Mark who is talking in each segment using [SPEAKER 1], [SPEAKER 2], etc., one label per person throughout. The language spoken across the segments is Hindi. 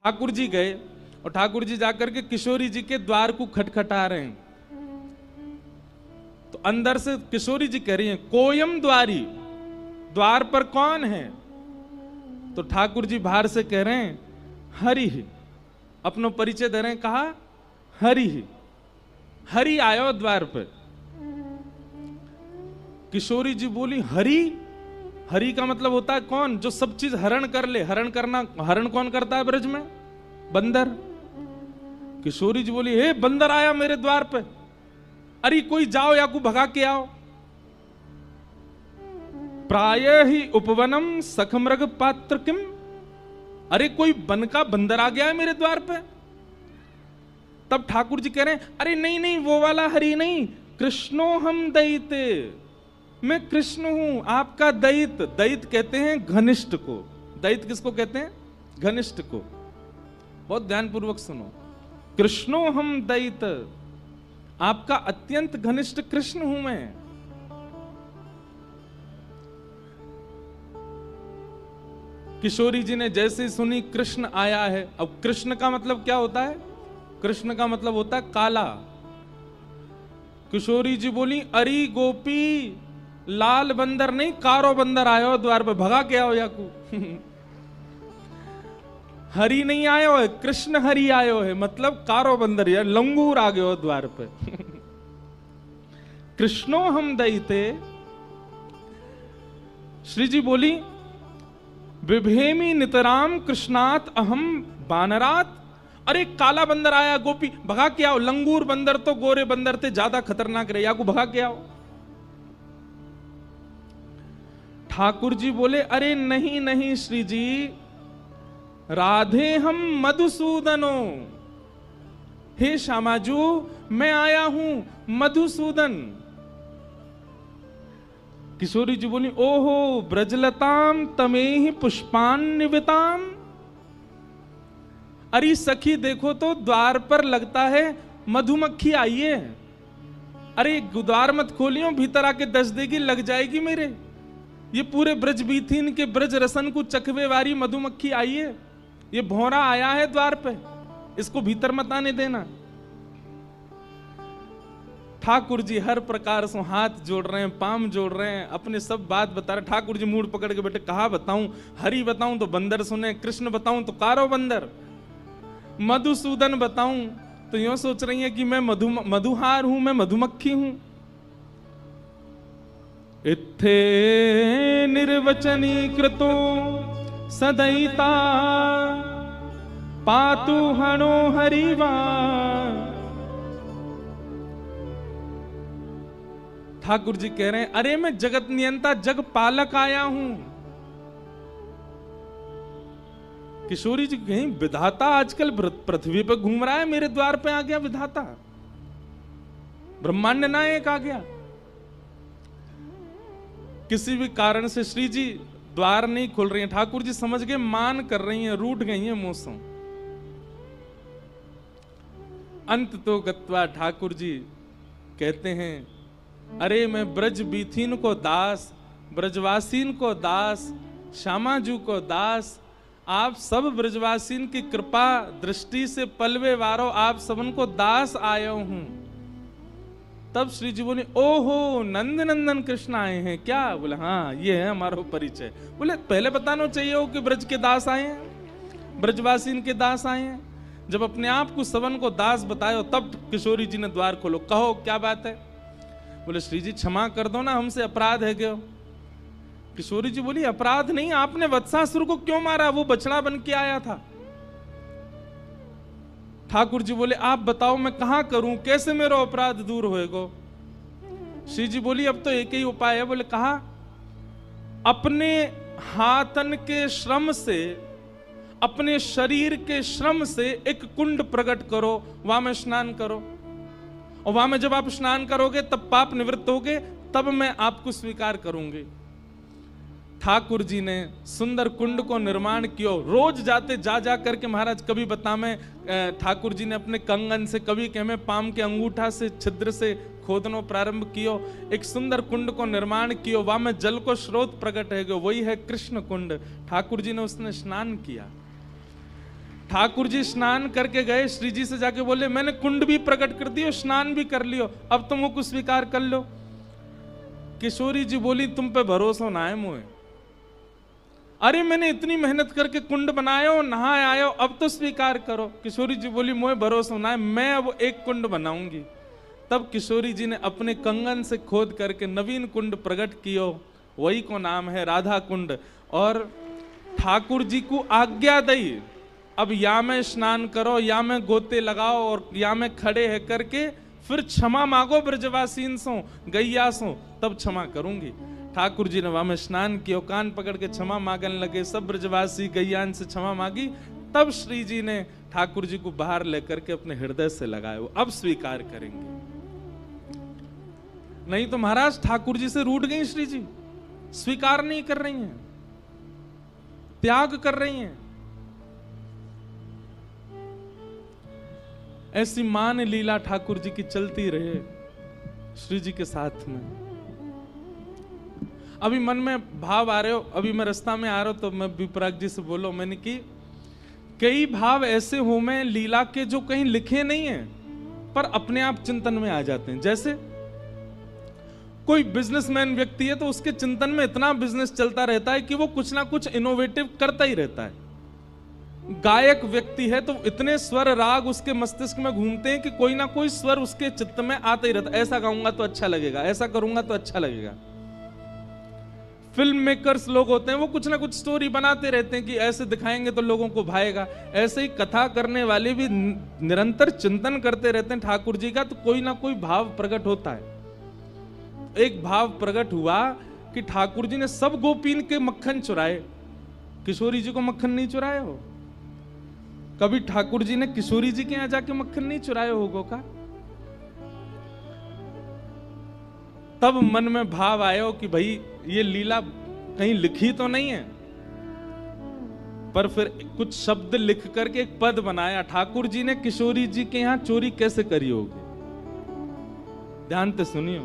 [SPEAKER 1] ठाकुर जी गए और ठाकुर जी जाकर के किशोरी जी के द्वार को खटखटा रहे हैं। तो अंदर से किशोरी जी कह रही हैं, कोयम द्वारी, द्वार पर कौन है? तो ठाकुर जी बाहर से कह रहे हैं, हरि ही। अपनो परिचय दे रहे हैं, कहा हरि ही, हरि आयो द्वार पर। किशोरी जी बोली, हरि? हरि का मतलब होता है कौन? जो सब चीज हरण कर ले। हरण करना, हरण कौन करता है ब्रज में? बंदर। किशोरी जी बोली, हे बंदर आया मेरे द्वार पे, अरे कोई जाओ या को भगा के आओ। प्राय ही उपवनम सखमृग पात्र किम, अरे कोई वन का बंदर आ गया है मेरे द्वार पे। तब ठाकुर जी कह रहे हैं, अरे नहीं नहीं, वो वाला हरि नहीं, कृष्णो हम दैते, मैं कृष्ण हूं आपका दैत। दैत कहते हैं घनिष्ठ को। दैत किसको कहते हैं? घनिष्ठ को। बहुत ध्यानपूर्वक सुनो, कृष्णो हम दैत, आपका अत्यंत घनिष्ठ कृष्ण हूं मैं। किशोरी जी ने जैसे ही सुनी कृष्ण आया है, अब कृष्ण का मतलब क्या होता है? कृष्ण का मतलब होता है काला। किशोरी जी बोली, अरे गोपी, लाल बंदर नहीं, कारो बंदर आयो द्वार पे, भगा के आओ याकू। हरि नहीं आयो है, कृष्ण हरि आयो है, मतलब कारो बंदर या लंगूर आ गयो द्वार पे। कृष्णो हम दैते। श्री जी बोली, विभेमी नितराम कृष्णात अहम बानरात, अरे काला बंदर आया गोपी, भगा के आओ। लंगूर बंदर तो गोरे बंदर थे, ज्यादा खतरनाक रहे, याकू भगा के आओ। ठाकुर जी बोले, अरे नहीं नहीं श्री जी, राधे हम मधुसूदनो, हे श्यामाजू मैं आया हूं मधुसूदन। किशोरी जी बोली, ओहो ब्रजलताम तमेहि पुष्पान निविताम, अरे सखी देखो तो द्वार पर लगता है मधुमक्खी आई है। अरे द्वार मत खोलियो, भीतर आके दस देगी, लग जाएगी मेरे। ये पूरे ब्रज बीथीन के ब्रज रसन को चखवे वाली मधुमक्खी आई है, ये भौरा आया है द्वार पे, इसको भीतर मत आने देना। ठाकुर जी हर प्रकार से हाथ जोड़ रहे हैं, पाम जोड़ रहे हैं, अपने सब बात बता रहे। ठाकुर जी मूड पकड़ के बैठे, कहा बताऊं? हरि बताऊं तो बंदर सुने, कृष्ण बताऊं तो कारो बंदर, मधुसूदन बताऊं तो यूं सोच रही है कि मैं मधुहार हूं, मैं मधुमक्खी हूं। इत्थे निर्वचनी कृतो सदैता पातु हणो हरिवा। ठाकुर जी कह रहे हैं, अरे मैं जगत नियंता जग पालक आया हूं। किशोरी जी कहीं विधाता आजकल पृथ्वी पर घूम रहा है, मेरे द्वार पे आ गया विधाता, ब्रह्मांड नायक आ गया। किसी भी कारण से श्री जी द्वार नहीं खोल रही हैं। ठाकुर जी समझ गए, मान कर रही हैं, रूठ गई हैं मौसम। अंत तो गत्वा ठाकुर जी कहते हैं, अरे मैं ब्रज बीथीन को दास, ब्रजवासीन को दास, श्यामाजू को दास, आप सब ब्रजवासीन की कृपा दृष्टि से पलवे वारो, आप सबन को दास आयो हूं। तब श्री जी बोले, ओहो नंद नंदन कृष्ण आए हैं क्या? बोले हाँ, ये है हमारा परिचय। बोले पहले बताना चाहिए हो कि ब्रज के दास आए हैं, ब्रजवासीन के दास आए हैं। जब अपने आप को सबन को दास बतायो, तब किशोरी जी ने द्वार खोलो, कहो क्या बात है? बोले श्री जी क्षमा कर दो ना, हमसे अपराध है क्यों? किशोरी जी बोली, अपराध नहीं, आपने वत्सासुर को क्यों मारा? वो बछड़ा बन के आया था। ठाकुर जी बोले, आप बताओ मैं कहां करूं, कैसे मेरा अपराध दूर होएगा? श्री जी बोली, अब तो एक ही उपाय है। बोले कहा, अपने हाथन के श्रम से, अपने शरीर के श्रम से एक कुंड प्रकट करो, वहां में स्नान करो, और वहां में जब आप स्नान करोगे तब पाप निवृत्त होगे, तब मैं आपको स्वीकार करूंगी। ठाकुर जी ने सुंदर कुंड को निर्माण किया। रोज जाते जा करके महाराज, कभी बता में ठाकुर जी ने अपने कंगन से, कभी कह में पाम के अंगूठा से छिद्र से खोदनो प्रारंभ कियो, एक सुंदर कुंड को निर्माण कियो, वहां में जल को स्रोत प्रकट है गयो, वही है कृष्ण कुंड। ठाकुर जी ने उसने स्नान किया। ठाकुर जी स्नान करके गए, श्री जी से जाके बोले मैंने कुंड भी प्रकट कर दियो, स्नान भी कर लियो, अब तुम मुझको स्वीकार कर लो। किशोरी जी बोली तुम पे भरोसा ना है मुझे, अरे मैंने इतनी मेहनत करके कुंड बनायो, नहाए आयो, अब तो स्वीकार करो। किशोरी जी बोली मुझे भरोसा ना है, मैं अब एक कुंड बनाऊंगी। तब किशोरी जी ने अपने कंगन से खोद करके नवीन कुंड प्रकट कियो, वही को नाम है राधा कुंड। और ठाकुर जी को आज्ञा दई, अब या में स्नान करो, या में गोते लगाओ, और या में खड़े है करके फिर क्षमा मांगो ब्रजवासीन सो, गैया सो, तब क्षमा करूंगी। ठाकुर जी ने वहां में स्नान किया, कान पकड़ के क्षमा मांगने लगे, सब ब्रजवासी गैयान से क्षमा मांगी। तब श्री जी ने ठाकुर जी को बाहर लेकर के अपने हृदय से लगाए, वो अब स्वीकार करेंगे। नहीं तो महाराज ठाकुर जी से रूठ गई श्री जी, स्वीकार नहीं कर रही हैं, त्याग कर रही हैं। ऐसी मान लीला ठाकुर जी की चलती रहे श्री जी के साथ में। अभी मन में भाव आ रहे हो, अभी मैं रास्ता में आ रहा हूं तो मैं विपराग जी से बोलो, मैंने कि कई भाव ऐसे हो में लीला के जो कहीं लिखे नहीं है पर अपने आप चिंतन में आ जाते हैं। जैसे कोई बिजनेसमैन व्यक्ति है तो उसके चिंतन में इतना बिजनेस चलता रहता है कि वो कुछ ना कुछ इनोवेटिव करता ही रहता है। गायक व्यक्ति है तो इतने स्वर राग उसके मस्तिष्क में घूमते हैं कि कोई ना कोई स्वर उसके चित्त में आता ही रहता है, ऐसा गाऊंगा तो अच्छा लगेगा, ऐसा करूंगा तो अच्छा लगेगा। फिल्म मेकर्स लोग होते हैं, वो कुछ ना कुछ स्टोरी बनाते रहते हैं कि ऐसे दिखाएंगे तो लोगों को भाएगा। ऐसे ही कथा करने वाले भी निरंतर चिंतन करते रहते हैं ठाकुर जी का, तो कोई ना कोई भाव प्रकट होता है। एक भाव प्रकट हुआ कि ठाकुर जी ने सब गोपीन के मक्खन चुराए, किशोरी जी को मक्खन नहीं चुराया हो। कभी ठाकुर जी ने किशोरी जी के यहां जाके मक्खन नहीं चुराया होगा का? तब मन में भाव आया कि भाई ये लीला कहीं लिखी तो नहीं है, पर फिर कुछ शब्द लिख करके एक पद बनाया, ठाकुर जी ने किशोरी जी के यहां चोरी कैसे करी होगी। ध्यान से सुनियो।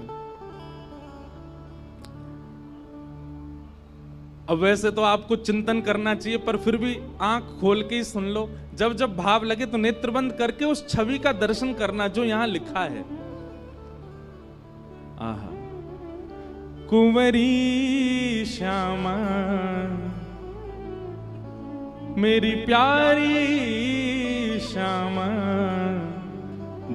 [SPEAKER 1] अब वैसे तो आपको चिंतन करना चाहिए, पर फिर भी आंख खोल के ही सुन लो। जब जब भाव लगे तो नेत्र बंद करके उस छवि का दर्शन करना जो यहां लिखा है। आहा, कुंवरी श्यामा मेरी प्यारी श्यामा,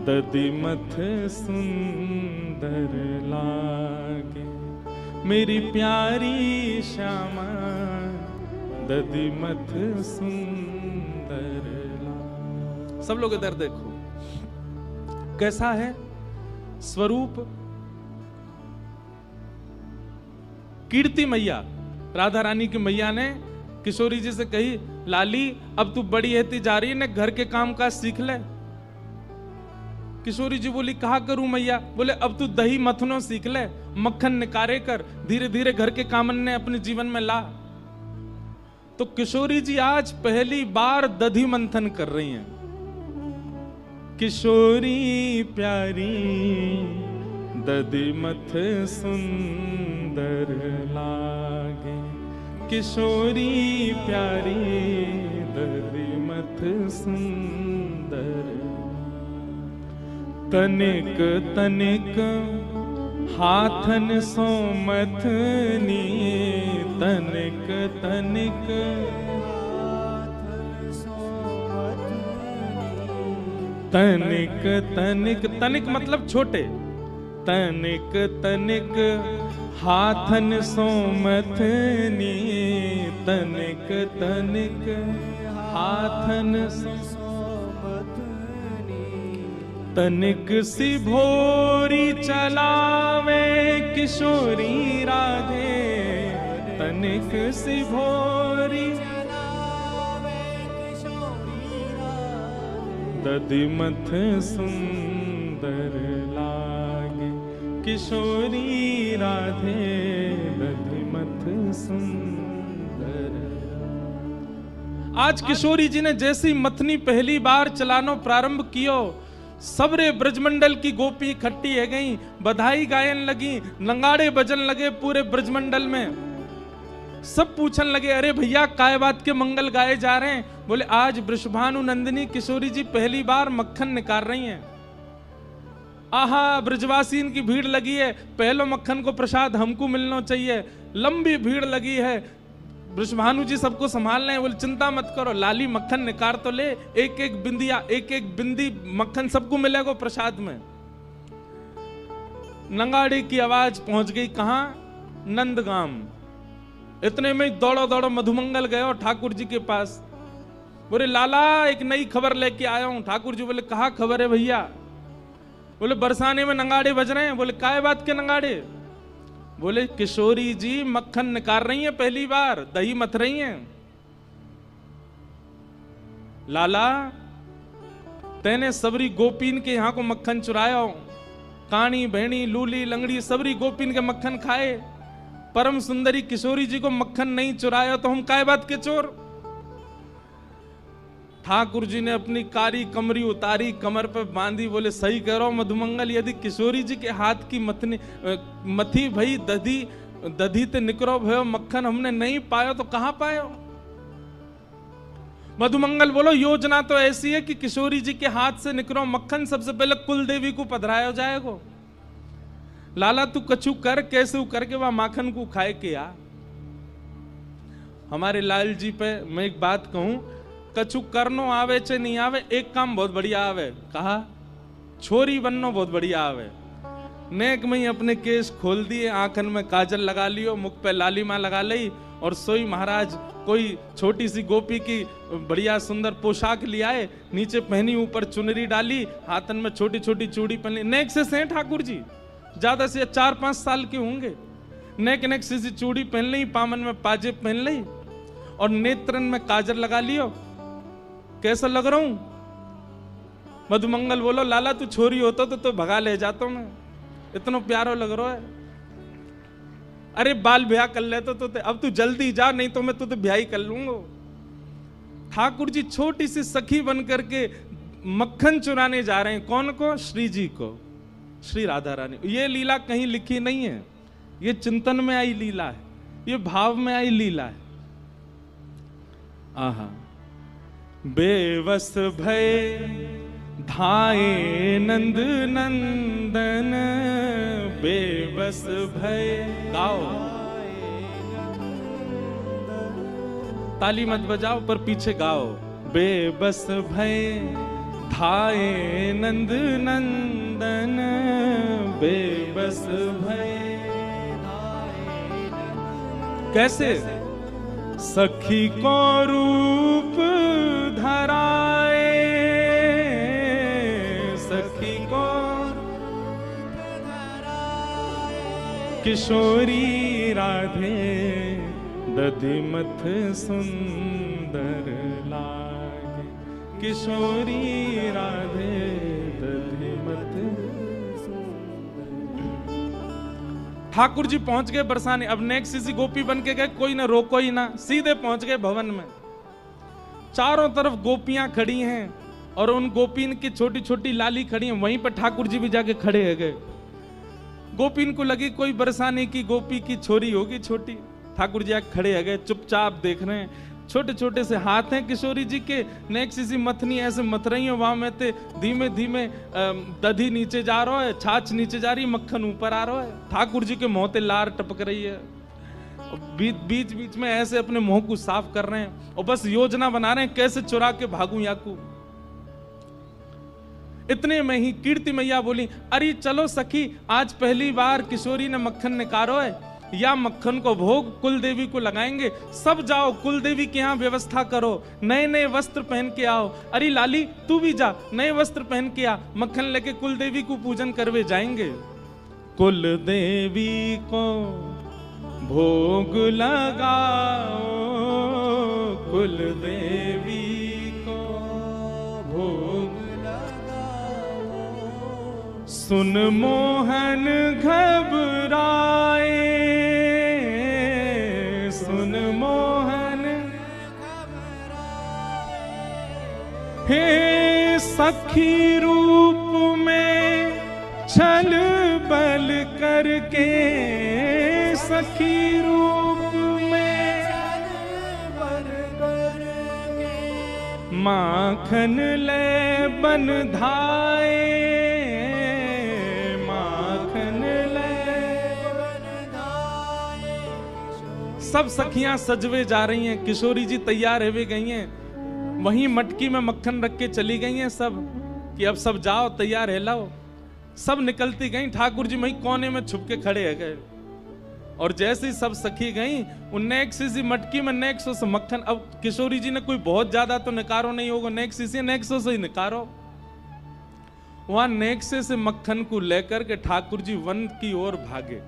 [SPEAKER 1] दधिमथ सुंदर लागे, मेरी प्यारी श्यामा दधिमथ सुंदर लागे। सब लोग इधर देखो, कैसा है स्वरूप। कीर्ति मैया, राधा रानी की मैया ने किशोरी जी से कही, लाली अब तू बड़ी होती जा रही है ने, घर के काम काज सीख ले। किशोरी जी बोली कहा करूं मैया? बोले अब तू दही मथनो सीख ले, मक्खन निकारे कर, धीरे धीरे घर के कामन ने अपने जीवन में ला। तो किशोरी जी आज पहली बार दधी मंथन कर रही हैं। किशोरी प्यारी दधिमथ सुंदर लागे, किशोरी प्यारी दधिमथ सुंदर। तनिक तनिक हाथन सो मथनी, तनिक तनिक तनिक तनिक, तनिक मतलब छोटे, तनिक तनिक हाथन सो मथनी, तनिक तनिक हाथन सो मथनी। तनिक सी भोरी चलावे किशोरी राधे, तनिक सी भोरी दधिमथ सुंदर लागे, किशोरी राधे दधिमथ सुंदर। आज किशोरी जी ने जैसी मथनी पहली बार चलानो प्रारंभ कियो, सबरे ब्रजमंडल की गोपी इकट्ठी है गई, बधाई गायन लगी, नंगाड़े बजन लगे पूरे ब्रजमंडल में। सब पूछन लगे, अरे भैया काय बात के मंगल गाए जा रहे हैं? बोले आज वृषभानु नंदिनी किशोरी जी पहली बार मक्खन निकाल रही हैं। आहा ब्रजवासीन की भीड़ लगी है, पहलो मक्खन को प्रसाद हमको मिलना चाहिए। लंबी भीड़ लगी है, वृषभानु जी सबको संभाल रहे हैं। बोले चिंता मत करो, लाली मक्खन निकाल तो ले, एक एक बिंदिया, एक एक बिंदी मक्खन सबको मिलेगा प्रसाद में। नगाड़े की आवाज पहुंच गई कहां? नंदगाम। इतने में दौड़ो दौड़ो मधुमंगल गए और ठाकुर जी के पास। बोले लाला एक नई खबर लेके आया हूं। ठाकुर जी बोले कहा खबर है भैया? बोले बरसाने में नगाड़े बज रहे हैं। बोले काय बात के नगाड़े? बोले किशोरी जी मक्खन निकाल रही हैं, पहली बार दही मथ रही हैं। लाला तेने सबरी गोपीन के यहां को मक्खन चुराया हो, कानी भेणी लूली लंगड़ी सबरी गोपीन के मक्खन खाए, परम सुंदरी किशोरी जी को मक्खन नहीं चुराया तो हम काय बात के चोर? ठाकुर जी ने अपनी कारी कमरी उतारी, कमर पे बांधी। बोले सही कह रहा हूं मधुमंगल, यदि किशोरी जी के हाथ की मथी भई दधी ते निकरो भयो मक्खन हमने नहीं पाया तो कहां पायो? मधुमंगल बोलो योजना तो ऐसी है कि किशोरी जी के हाथ से निकरो मक्खन सबसे पहले कुल देवी को पधराया जाएगा। लाला तू कछु कर, कैसे करके वह माखन को खाए के आ। हमारे लाल जी पे मैं एक बात कहूं, कछु करनो आवे चे नहीं आवे, एक काम बहुत बढ़िया आवे। कहा छोरी बननो बहुत बढ़िया आवे। नेक में ही अपने केस खोल दिए, आंखन में काजल लगा लियो, मुख पे लालिमा लगा ली और सोई महाराज कोई छोटी सी गोपी की बढ़िया सुंदर पोशाक लियाए, नीचे पहनी, ऊपर चुनरी डाली, हाथन में छोटी छोटी चूड़ी पहनी। नेक से हैं ठाकुर जी, ज्यादा से 4-5 साल के होंगे। नेक नेक सी चूड़ी पहन ली, पामन में पाजेब पहन ली और नेत्रन में काजल लगा लियो। कैसा लग रहा हूं? मधुमंगल बोलो लाला तू छोरी होता तो भगा ले जाता मैं, इतना प्यारो लग रहा है। अरे बाल ब्याह कर लेते तो अब तू जल्दी जा, नहीं तो मैं तुझे ब्याह ही कर लूंगा। ठाकुर जी छोटी सी सखी बन करके मक्खन चुराने जा रहे हैं। कौन को? श्री जी को, श्री राधा रानी। ये लीला कहीं लिखी नहीं है, ये चिंतन में आई लीला है, ये भाव में आई लीला है। आहा बेवस भय धाये नंद नंदन, बेबस भय। गाओ, ताली मत बजाओ पर पीछे गाओ। बेबस भय धाये नंद नंदन, बेबस भय। कैसे? सखी को रूप धराए, सखी को किशोरी राधे, दधिमथ सुंदर लागे, किशोरी राधे दधिमथ। ठाकुर जी पहुंच गए बरसाने। अब नेक्स्ट सी गोपी बन के गए, कोई ना रोको ही ना, सीधे पहुंच गए भवन में। चारों तरफ गोपियां खड़ी हैं और उन गोपीन की छोटी छोटी लाली खड़ी हैं। वहीं पर ठाकुर जी भी जाके खड़े हो गए। गोपीन को लगी कोई बरसाने की गोपी की छोरी होगी छोटी। ठाकुर जी आके खड़े हो गए, चुपचाप देख रहे हैं। छोटे छोटे से हाथ हैं किशोरी जी के, नेक्स्ट सी मथनी ऐसे मथ रही है। वहां में ते धीमे धीमे दधी नीचे जा रहा है, छाछ नीचे जा रही, मक्खन ऊपर आ रहा है। ठाकुर जी के मुंह ते लार टपक रही है। बीच बीच में ऐसे अपने मुंह को साफ कर रहे हैं और बस योजना बना रहे हैं कैसे चुरा के भागूं याकू। इतने में ही कीर्ति मैया बोली, अरे चलो सखी, आज पहली बार किशोरी ने मक्खन निकालो है, या मक्खन को भोग कुल देवी को लगाएंगे। सब जाओ कुल देवी के यहाँ व्यवस्था करो, नए नए वस्त्र पहन के आओ। अरे लाली तू भी जा, नए वस्त्र पहन के आ, मक्खन लेके कुल देवी को पूजन करवे जाएंगे। कुल देवी को भोग लगाओ, कुल देवी को भोग लगाओ। सुन मोहन घबराए, सुन मोहन हे सखी रूप में छल बल करके, सखी रूप में छल बल करके माखन ले बन धाए, माखन ले बन धाए। सब सखियां सजवे जा रही हैं, किशोरी जी तैयार हुए गई हैं, वहीं मटकी में मक्खन रख के चली गई हैं सब कि अब सब जाओ तैयार है लाओ। सब निकलती गई, ठाकुर जी वहीं कोने में छुप के खड़े है गए। और जैसे ही सब सखी गई, उनने एक सी मटकी में नेक सो से मक्खन, अब किशोरी जी ने कोई बहुत ज्यादा तो निकारो नहीं होगा, नेक सो से ही निकारो। वहां नेक्से से मक्खन को लेकर के ठाकुर जी वन की ओर भागे,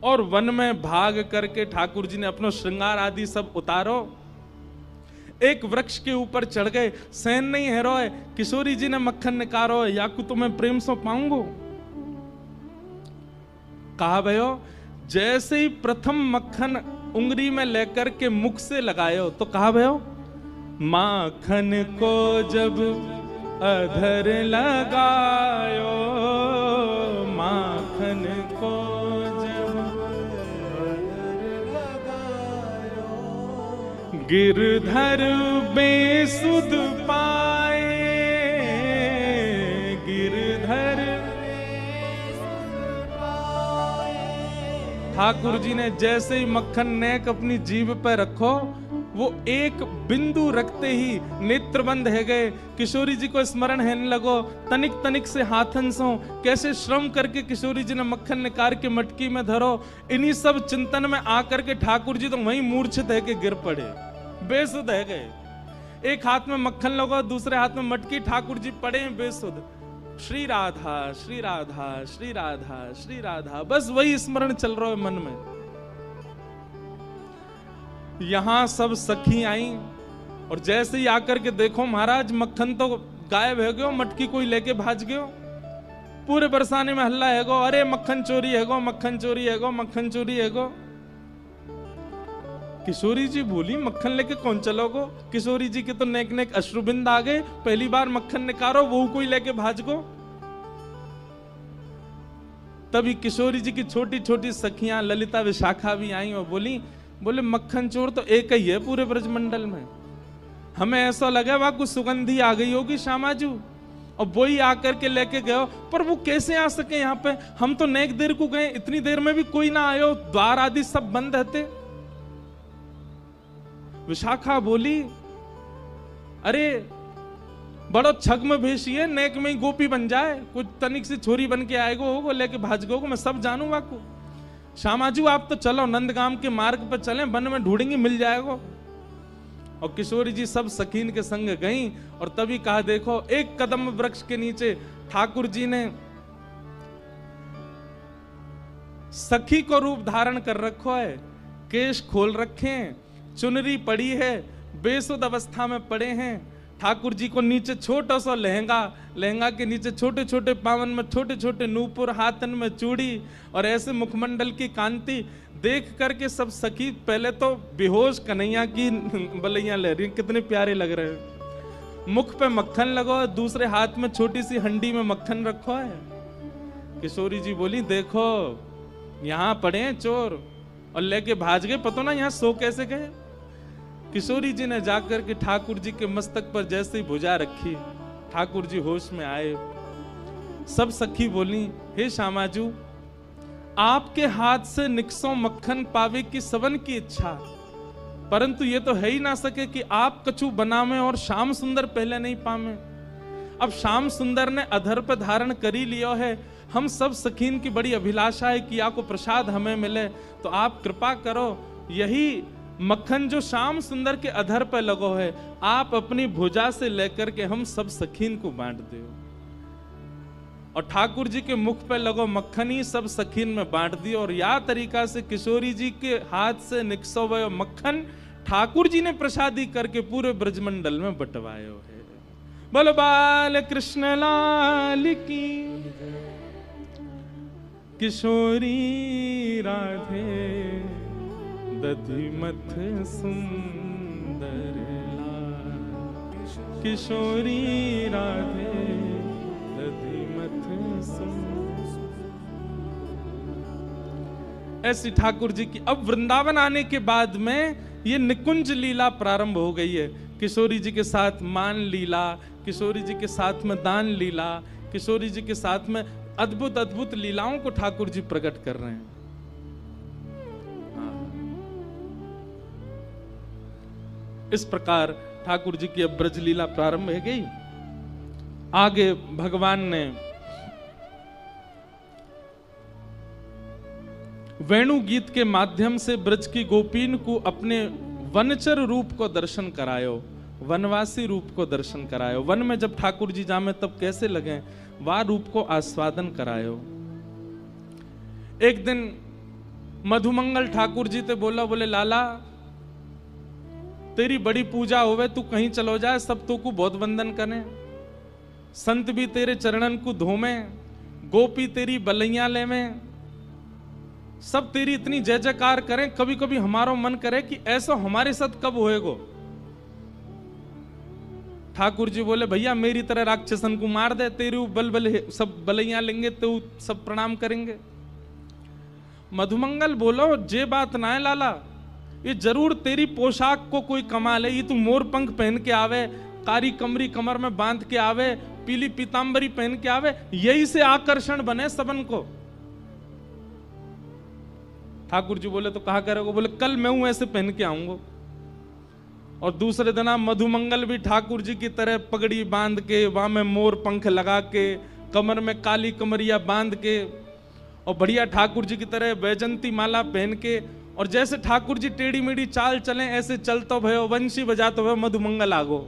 [SPEAKER 1] और वन में भाग करके ठाकुर जी ने अपना श्रृंगार आदि सब उतारो, एक वृक्ष के ऊपर चढ़ गए। सहन नहीं है रोए, किशोरी जी ने मक्खन निकारो, या को तो मैं प्रेम से पाऊंगो। कहा भयो, जैसे ही प्रथम मक्खन उंगली में लेकर के मुख से लगायो तो कहा भयो, माखन को जब अधर लगायो, माखन को गिरधर बेसुध पाए, गिरधर। ठाकुर जी ने जैसे ही मक्खन नेक अपनी जीभ पर रखो, वो एक बिंदु रखते ही नेत्र बंद है गए। किशोरी जी को स्मरण है लगो, तनिक तनिक से हाथन सो कैसे श्रम करके किशोरी जी ने मक्खन निकाल के मटकी में धरो। इन्हीं सब चिंतन में आकर के ठाकुर जी तो वहीं मूर्छित है के गिर पड़े, बेसुध है गए। एक हाथ में मक्खन लगो, दूसरे हाथ में मटकी, ठाकुर जी पड़े बेसुध। श्री राधा श्री राधा श्री राधा श्री राधा, बस वही स्मरण चल रहा है मन में। यहां सब सखी आई, और जैसे ही आकर के देखो महाराज मक्खन तो गायब है गयो, मटकी कोई लेके भाज गयो। पूरे बरसाने में हल्ला है गो, अरे मक्खन चोरी है गो, मक्खन चोरी है गो, मक्खन चोरी है गो। किशोरी जी बोली, मक्खन लेके कौन चलोगो? किशोरी जी के तो नेक नेक अश्रुबिंद आ गए, पहली बार मक्खन निकारो, वो कोई लेके भाज गो। तभी किशोरी जी की छोटी छोटी सखियां ललिता विशाखा भी आई और बोले मक्खन चोर तो एक ही है पूरे ब्रजमंडल में, हमें ऐसा लगा वहां कुछ सुगंधी आ गई होगी श्यामाजू, और वो ही आकर के लेके गए। पर वो कैसे आ सके यहाँ पे? हम तो नेक देर को गए, इतनी देर में भी कोई ना आयो, द्वार आदि सब बंद रहते। विशाखा बोली, अरे बड़ो छग्म भेषी है, नेक में ही गोपी बन जाए, कुछ तनिक से छोरी बन के आएगो होगो, लेके भाज गो, मैं सब जानू वाकू। श्यामाजू आप तो चलो नंदगाम के मार्ग पर चलें, वन में ढूंढेंगे मिल जाएगो। और किशोरी जी सब सखीन के संग गईं, और तभी कहा देखो एक कदम वृक्ष के नीचे ठाकुर जी ने सखी को रूप धारण कर रखो है, केश खोल रखे हैं, चुनरी पड़ी है, बेसुध अवस्था में पड़े हैं। ठाकुर जी को नीचे छोटा सा लहंगा, लहंगा के नीचे छोटे छोटे पावन में छोटे छोटे नूपुर, हाथन में चूड़ी, और ऐसे मुखमंडल की कांति देख करके सब सखी पहले तो बेहोश कन्हैया की बलैया ले रही, कितने प्यारे लग रहे हैं। मुख पे मक्खन लगो, दूसरे हाथ में छोटी सी हंडी में मक्खन रखो है। किशोरी जी बोली देखो यहाँ पड़े हैं चोर, और लेके भाज गए, पता ना यहाँ सो कैसे गए। किशोरी जी ने जाकर के ठाकुर जी के मस्तक पर जैसे ही भुजा रखी, ठाकुर जी होश में आए। सब सखी बोली, हे श्यामाजू आपके हाथ से निकसों मक्खन पावे की सबन की इच्छा, परंतु ये तो है ही ना सके कि आप कछु बनावे और श्याम सुंदर पहले नहीं पावे। अब श्याम सुंदर ने अधर पर धारण कर ही लिया है, हम सब सखीन की बड़ी अभिलाषा है कि आपको प्रसाद हमें मिले, तो आप कृपा करो यही मक्खन जो श्याम सुंदर के अधर पर लगो है, आप अपनी भुजा से लेकर के हम सब सखीन को बांट दो। और ठाकुर जी के मुख पे लगो मक्खन ही सब सखीन में बांट दियो। और या तरीका से किशोरी जी के हाथ से निकसो वो मक्खन ठाकुर जी ने प्रसादी करके पूरे ब्रजमंडल में बंटवायो है। बोलो बाल कृष्ण लाल की, किशोरी राधे दधिमथ सुंदर लाल, किशोरी राधे दधिमथ सुंदर। ऐसी ठाकुर जी की अब वृंदावन आने के बाद में ये निकुंज लीला प्रारंभ हो गई है। किशोरी जी के साथ मान लीला, किशोरी जी के साथ में दान लीला, किशोरी जी के साथ में अद्भुत अद्भुत लीलाओं को ठाकुर जी प्रकट कर रहे हैं। इस प्रकार ठाकुर जी की अब ब्रज लीला प्रारंभ हो गई। आगे भगवान ने वेणु गीत के माध्यम से ब्रज की गोपीन को अपने वनचर रूप को दर्शन करायो, वनवासी रूप को दर्शन करायो। वन में जब ठाकुर जी जामे तब कैसे लगे, वह रूप को आस्वादन करायो। एक दिन मधुमंगल ठाकुर जी ते बोला, बोले लाला तेरी बड़ी पूजा होवे, तू कहीं चलो जाए, सब तो को बहुत वंदन करें, संत भी तेरे चरणन को धोमे, गोपी तेरी बलैया ले में, सब तेरी इतनी जय जयकार करें, कभी कभी हमारा मन करे कि ऐसा हमारे साथ कब होएगो। ठाकुर जी बोले भैया मेरी तरह राक्षसन को मार दे, तेरी बल बल सब बलैया लेंगे तो सब प्रणाम करेंगे। मधुमंगल बोलो जे बात ना है लाला, ये जरूर तेरी पोशाक को कोई कमाल है, ये तू मोर पंख पहन के आवे, कारी कमरी कमर में बांध के आवे, पीली पीतांबरी पहन के आवे, यही से आकर्षण बने सबन को। ठाकुर जी बोले तो कहा करोगे, बोले कल मैं हूं ऐसे पहन के आऊंगा। और दूसरे दिन मधुमंगल भी ठाकुर जी की तरह पगड़ी बांध के, वहां में मोर पंख लगा के, कमर में काली कमरिया बांध के, और बढ़िया ठाकुर जी की तरह वैजंती माला पहन के, और जैसे ठाकुर जी टेढ़ी मेढ़ी चाल चले ऐसे चलतो भयो, वंशी बजातो भयो, मधुमंगल आगो।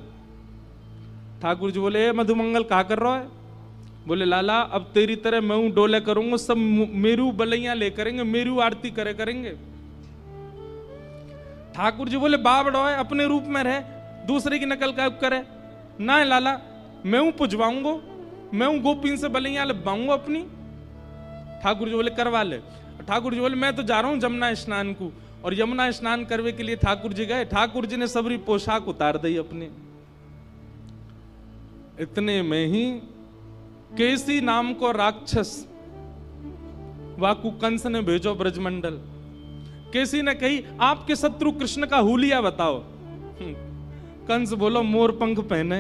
[SPEAKER 1] ठाकुर जी बोले ए मधुमंगल कहा कर रहा है? बोले लाला अब तेरी तरह मैं हूं डोले करूंगा, सब मेरू बलैया ले करेंगे, मेरू आरती करे करेंगे। ठाकुर जी बोले बाप डोए अपने रूप में रहे, दूसरे की नकल का करे ना है लाला, मैं हूं पुजवाऊंगा, मैं हूं गोपीन से बलैया लबाऊंगा अपनी। ठाकुर जी बोले करवा ले। ठाकुर जी बोले मैं तो जा रहा हूं जमुना स्नान को, और यमुना स्नान करने के लिए ठाकुर जी गए। ठाकुर जी ने सबरी पोशाक उतार दी अपनी। इतने में ही केसी नाम को राक्षस वाकु कंस ने भेजो ब्रजमंडल। केसी ने कही आपके शत्रु कृष्ण का हुलिया बताओ। कंस बोलो मोर पंख पहने,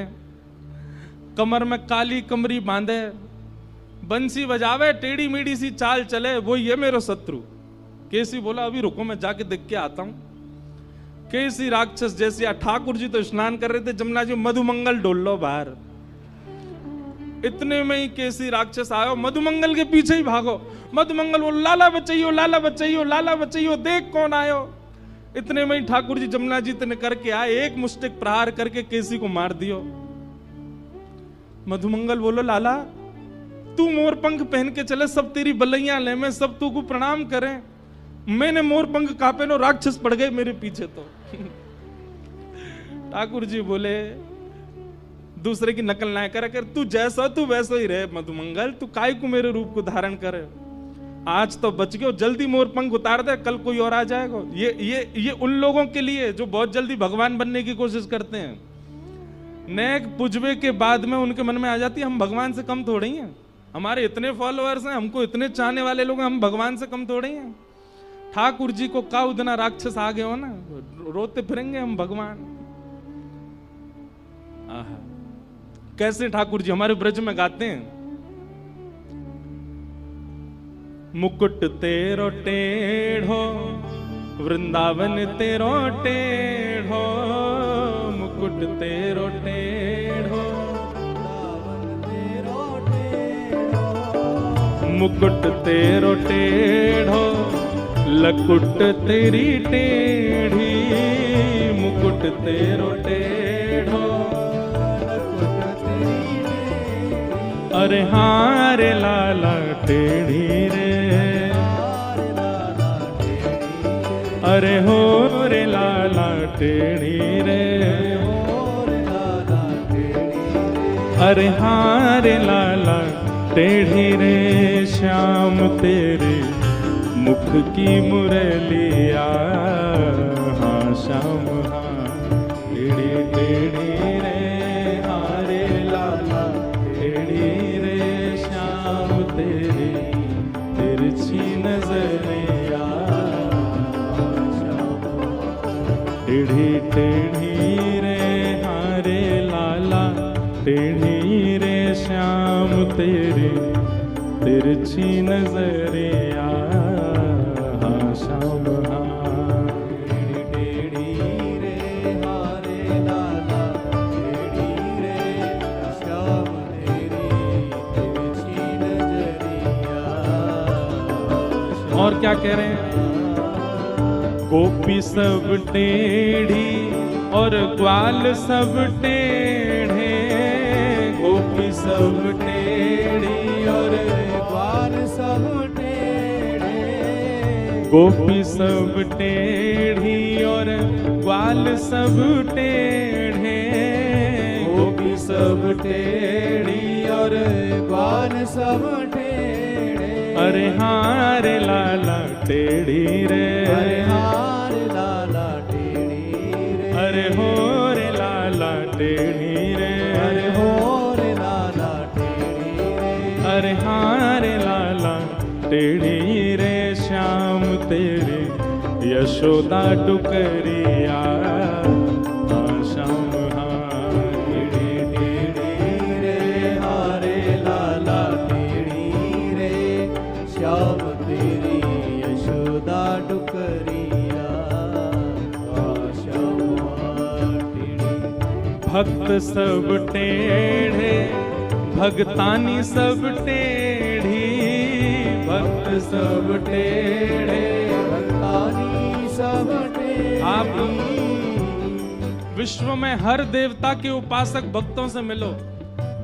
[SPEAKER 1] कमर में काली कमरी बांधे, बंसी बजावे, टेढ़ी मेढ़ी सी चाल चले, वो ये मेरो शत्रु। केसी बोला अभी रुको मैं जाके देख के आता हूं। केसी राक्षस जैसे, ठाकुर जी तो स्नान कर रहे थे जमुना जी, मधुमंगल डोल लो बाहर। इतने में ही केसी राक्षस आयो, मधुमंगल के पीछे ही भागो। मधुमंगल बोलो लाला बचाइयो, लाला बचाइयो, लाला बचाइयो, देख कौन आयो। इतने में ही ठाकुर जी जमुना जी ने करके आए, एक मुष्टिक प्रहार करके केसी को मार दियो। मधुमंगल बोलो लाला तू मोर पंख पहन के चले, सब तेरी बलैया ले में, सब तू को प्रणाम करें, मैंने मोर पंख कापे नो, राक्षस पड़ गए मेरे पीछे तो। ठाकुर जी बोले दूसरे की नकल ना करे कर, तू जैसा तू वैसा ही रहे मधुमंगल, तू काय को मेरे रूप को धारण करे। आज तो बच गयो, जल्दी मोर पंख उतार दे, कल कोई और आ जाएगा। ये उन लोगों के लिए जो बहुत जल्दी भगवान बनने की कोशिश करते हैं। नेक पुजबे के बाद में उनके मन में आ जाती है हम भगवान से कम थोड़े ही हैं, हमारे इतने फॉलोअर्स हैं, हमको इतने चाहने वाले लोग हैं, हम भगवान से कम थोड़े ही हैं। ठाकुर जी को का उतना राक्षस आ गए हो ना, रोते फिरेंगे हम भगवान। कैसे ठाकुर जी हमारे ब्रज में गाते हैं, मुकुट तेरो टेढ़ो वृंदावन तेरो टेढ़ो, मुकुट तेरो टेढ़ो, मुकुट तेरो टेढ़ो, लकुट तेरी टेढ़ी, मुकुट तेरो टेढ़ो, अरे हाँ रे लाला टेढ़ी रे, अरे हो रे लाला टेढ़ी रे, अरे हाँ रे लाला टेढ़ी रे, श्याम तेरे मुख की मुरलिया, हाँ श्याम हाँ टेढ़ी टेढ़ी रे, हाँ रे लाला टेढ़ी रे, श्याम तेरी तिरछी नजरिया, टेढ़ी टेढ़ी रे, टेढ़ी रे श्याम तेरी तिरछी नजरिया, हाँ श्याम हाँ।
[SPEAKER 2] टेढ़ी रे हारे लाला, टेढ़ी रे श्याम तेरी तिरछी नजरिया।
[SPEAKER 1] और क्या कह रहे हैं? गोपी सब टेढ़ी और ग्वाल सब टेढ़े, गोपी सब टेढ़ी और
[SPEAKER 2] ग्वाल सब टेढ़े,
[SPEAKER 1] गोपी सब टेढ़ी और ग्वाल सब टेढ़े,
[SPEAKER 2] गोपी सब टेढ़ी और ग्वाल सब टेढ़े।
[SPEAKER 1] अरे हाँ रे लाला टेढ़ी रे,
[SPEAKER 2] अरे हार लाला टेढ़ी रे,
[SPEAKER 1] अरे हो रे लाला टेढ़ी रे,
[SPEAKER 2] अरे हो रे लाला टेढ़ी रे,
[SPEAKER 1] अरे हाँ रे लाला टेढ़ी रे श्याम तेरी यशोदा डुकरिया, हाँ श्याम हाँ।
[SPEAKER 2] टेढ़ी रे हारे लाला टेढ़ी रे, श्याम तेरी यशोदा डुकरिया, श्याम टेढ़ी।
[SPEAKER 1] भक्त सब टेढ़े भगतानी सब टेढ़ी, भक्त सब टेढ़े
[SPEAKER 2] भक्तानी सब टेढ़ी।
[SPEAKER 1] आप विश्व में हर देवता के उपासक भक्तों से मिलो,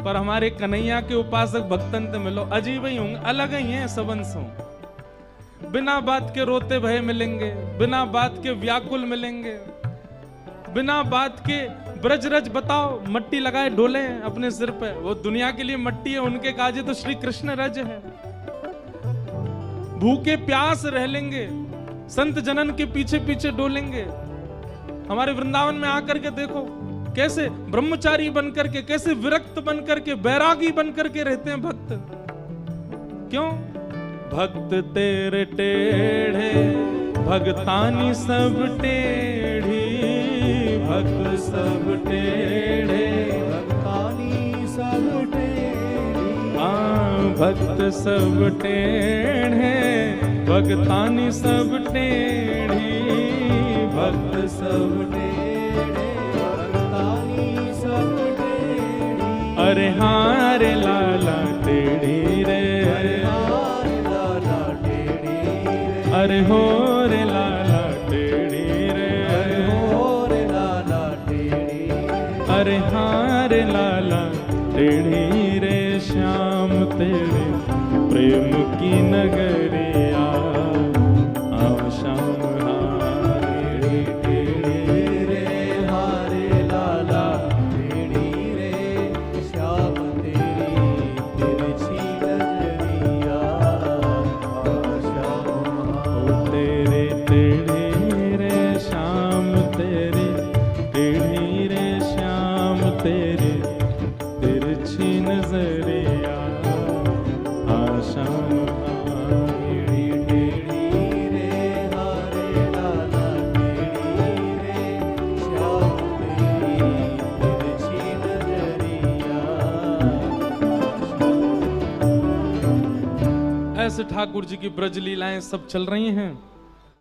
[SPEAKER 1] पर हमारे कन्हैया के उपासक भक्तन से मिलो, अजीब ही होंगे, अलग ही हैं सब अंशों। बिना बात के रोते भय मिलेंगे, बिना बात के व्याकुल मिलेंगे, बिना बात के ब्रजरज बताओ मट्टी लगाए डोले अपने सिर पे, वो दुनिया के लिए मट्टी है, उनके काजे तो श्री कृष्ण रज है। भूखे प्यास रह लेंगे, संत जनन के पीछे पीछे डोलेंगे। हमारे वृंदावन में आकर के देखो कैसे ब्रह्मचारी बनकर के, कैसे विरक्त बनकर के, बैरागी बनकर के रहते हैं भक्त। क्यों? भक्त तेरे टेढ़े भगतानी सब टेढ़ी, भक्त सब टेढ़े
[SPEAKER 2] भक्तानी सब टेढ़ी।
[SPEAKER 1] भक्त सब टेढ़े भगतानी सब टेढ़ी, भक्त
[SPEAKER 2] सब टेढ़े भक्तानी सब टेढ़ी।
[SPEAKER 1] अरे हाँ रे लाला टेढ़ी रे,
[SPEAKER 2] अरे हार लाला टेढ़ी रे,
[SPEAKER 1] अरे हो रे लाला टेढ़ी रे,
[SPEAKER 2] अरे हो रे लाला टेढ़ी रे।
[SPEAKER 1] अरे हाँ रे लाला टेढ़ी रे श्याम तेरे प्रेम की नगरिया, आओ श्याम हारे।
[SPEAKER 2] टेढ़ी रे हारे लाला टेढ़ी रे, श्याम तेरी तिरछी नजरिया, श्याम
[SPEAKER 1] ओ तेरे टेढ़ी रे श्याम तेरे, टेढ़ी रे श्याम तेरे तिरछी नजरिया, हाँ श्याम
[SPEAKER 2] टेढ़ी टेढ़ी रे हारे लाला टेढ़ी रे, श्याम तेरी तिरछी नजरिया।
[SPEAKER 1] ऐसे ठाकुर जी की ब्रज लीलाएं सब चल रही हैं।